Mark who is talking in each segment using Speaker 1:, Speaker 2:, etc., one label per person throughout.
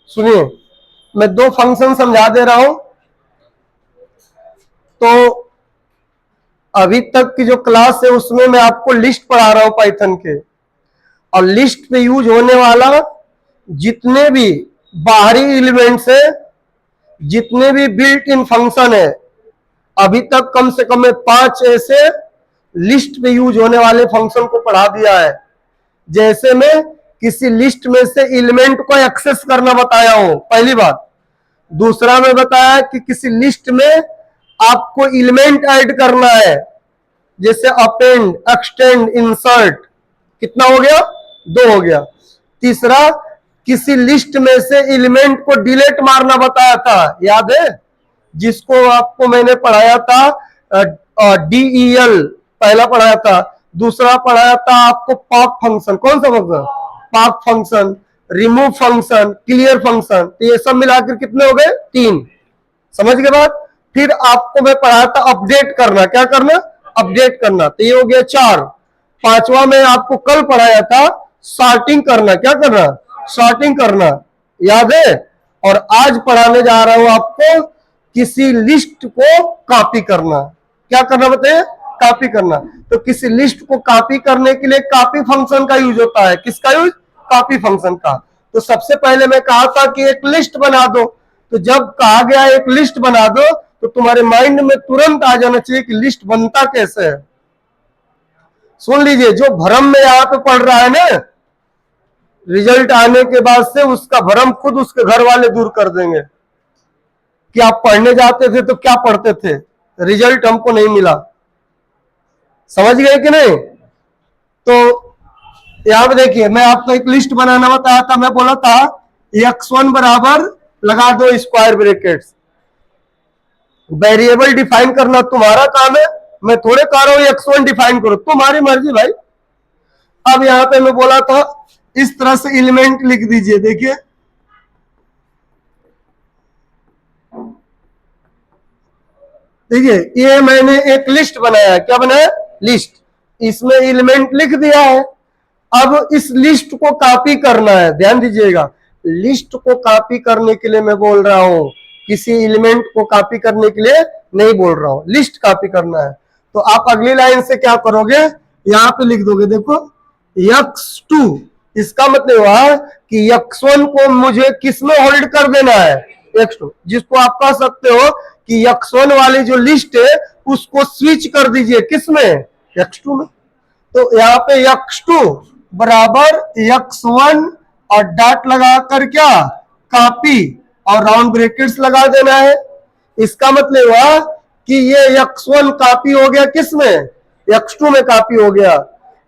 Speaker 1: सुनिए, मैं दो फंक्शन समझा दे रहा हूं। तो अभी तक की जो क्लास है उसमें मैं आपको लिस्ट पढ़ा रहा हूं पाइथन के, और लिस्ट पे यूज होने वाला जितने भी बाहरी एलिमेंट्स है, जितने भी बिल्ट इन फंक्शन है, अभी तक कम से कम मैं 5 ऐसे लिस्ट पे यूज होने वाले फंक्शन को पढ़ा दिया है। जैसे मैं किसी लिस्ट में से एलिमेंट को एक्सेस करना बताया हूं, पहली बात। दूसरा मैं बताया कि किसी लिस्ट में आपको एलिमेंट ऐड करना है, जैसे अपेंड, एक्सटेंड, इंसर्ट। कितना हो गया? 2 हो गया। तीसरा, किसी लिस्ट में से एलिमेंट को डिलीट मारना बताया था, याद है? जिसको आपको मैंने पढ़ाया था DEL, पहला पढ़ाया था। दूसरा पढ़ाया था आपको पॉप फंक्शन। कौन सा function? Pop function, remove function, clear function. तो ये सब मिलाकर कितने हो गए? 3। समझ गए बात? फिर आपको मैं पढ़ाया था अपडेट करना। क्या करना? अपडेट करना। तो ये हो गया 4। पांचवा में आपको कल पढ़ाया था सॉर्टिंग करना। क्या करना? सॉर्टिंग करना, याद है? और आज पढ़ाने जा रहा हूं आपको किसी लिस्ट को कॉपी करना। क्या करना बताइए? कॉपी करना। तो किसी लिस्ट को कॉपी करने के लिए कॉपी फंक्शन का यूज होता है। किसका यूज? कॉपी फंक्शन का। तो सबसे पहले मैं कहा था कि एक लिस्ट बना दो। तो जब कहा गया एक लिस्ट बना दो, तो तुम्हारे माइंड में तुरंत आ जाना चाहिए कि लिस्ट बनता कैसे है। सुन लीजिए, जो भ्रम में यहां पे पढ़ रहा है ना, रिजल्ट आने के बाद से उसका भ्रम खुद उसके घर वाले दूर कर देंगे कि आप पढ़ने जाते थे तो क्या पढ़ते थे, रिजल्ट हमको नहीं मिला। समझ गए कि नहीं? तो यहां पे देखिए, मैं आपको एक लिस्ट बनाना बताया था। मैं बोला था x1 बराबर लगा दो स्क्वायर ब्रैकेट्स। वेरिएबल डिफाइन करना तुम्हारा काम है, मैं थोड़े कह रहा हूं x1 डिफाइन करो, तुम्हारी मर्जी भाई। अब यहां पे मैं बोला था इस तरह से एलिमेंट लिख दीजिए। देखिए, देखिए ये मैंने एक लिस्ट बनाया है। क्या बनाया? लिस्ट। इसमें एलिमेंट लिख दिया है। अब इस लिस्ट को कॉपी करना है। ध्यान दीजिएगा, लिस्ट को कॉपी करने के लिए मैं बोल रहा हूं, किसी एलिमेंट को कॉपी करने के लिए नहीं बोल रहा हूं। लिस्ट कॉपी करना है। तो आप अगली लाइन से क्या करोगे? यहां पे लिख दोगे, देखो x2। इसका मतलब हुआ कि x1 को मुझे किसमें होल्ड कर देना है? x2। जिसको आप कह सकते हो कि x1 वाली जो लिस्ट है उसको स्विच कर दीजिए किसमें? x2 में। तो यहाँ पे x2 बराबर x1 और डॉट लगाकर क्या? कॉपी, और राउंड ब्रैकेट्स लगा देना है। इसका मतलब हुआ कि ये x1 कॉपी हो गया किसमें? x2 में कॉपी हो गया।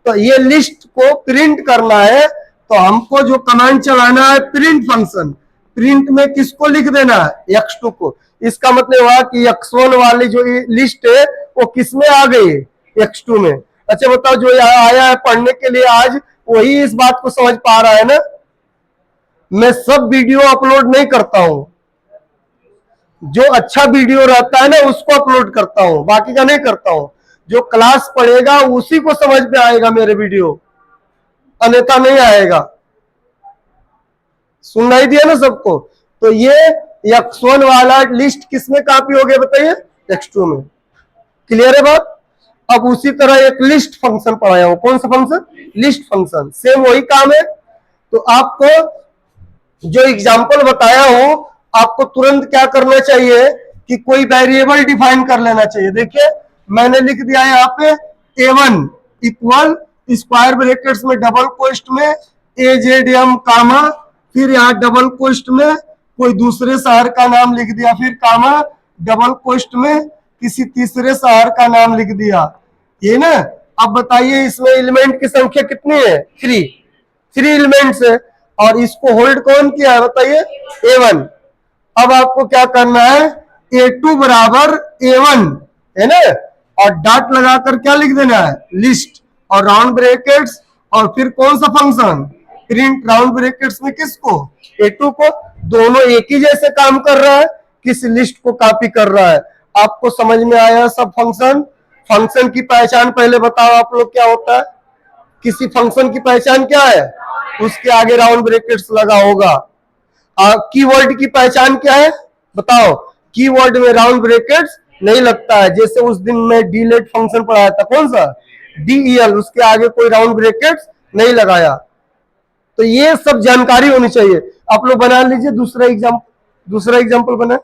Speaker 1: तो ये लिस्ट को प्रिंट करना है, तो हमको जो कमांड चलाना है प्रिंट फंक्शन। प्रिंट में किसको लिख देना है? x2 को। इसका मतलब हुआ कि x1 वाली जो लिस्ट है वो किसमें आ गई? x2 में। अच्छा बताओ, जो यहाँ आया है पढ़ने के लिए आज, वही इस बात को समझ पा रहा है ना? मैं सब वीडियो अपलोड नहीं करता हूं, जो अच्छा वीडियो रहता है ना उसको अपलोड करता हूं, बाकी का नहीं करता हूं। जो क्लास पढ़ेगा उसी को समझ में आएगा मेरे वीडियो, अन्यथा नहीं आएगा। सुनाई दिया ना सबको? तो ये x1 वाला लिस्ट किसमें कॉपी हो गया बताइए? x2 में। क्लियर है बात? अब उसी तरह एक लिस्ट फंक्शन पढ़ाया हूं। कौन सा फंक्शन? List function. सेम वही काम है। तो आपको जो एग्जांपल बताया हूं, आपको तुरंत क्या करना चाहिए कि कोई वेरिएबल डिफाइन कर लेना चाहिए। देखिए, मैंने लिख दिया यहाँ पे a1 इक्वल स्क्वायर ब्रैकेट्स में डबल कोष्ट में AZM कामा, फिर यहाँ डबल कोष्ट में कोई दूसरे शहर का नाम लिख दिया, फिर कामा, डबल कोष्ट में किसी तीसरे शहर का नाम लिख दिया। ये ना, अब बताइए इसमें एलिमेंट की संख्या कितनी है? 3 एलिमेंट्स है, और इसको होल्ड कौन किया है बताइए? a1। अब आपको क्या करना है? a2 बराबर a1 है ना, और डॉट लगाकर क्या लिख देना है? लिस्ट, और राउंड ब्रैकेट्स, और फिर कौन सा फंक्शन? प्रिंट राउंड ब्रैकेट्स में किसको? a2 को। दोनों एक ही जैसे काम कर रहा है, किसी लिस्ट को कॉपी कर रहा है। आपको समझ में आया सब फंक्शन? फंक्शन की पहचान पहले बताओ आप लोग, क्या होता है? किसी फंक्शन की पहचान क्या है? उसके आगे राउंड ब्रैकेट्स लगा होगा। कीवर्ड की पहचान क्या है बताओ? कीवर्ड में राउंड ब्रैकेट्स नहीं लगता है। जैसे उस दिन मैं डीलेट फंक्शन पढ़ाया था, कौन सा? DEL, उसके आगे कोई राउंड ब्रैकेट्स नहीं लगाया। तो ये सब जानकारी होनी चाहिए। आप लोग बना लीजिए दूसरा एग्जाम्पल बना।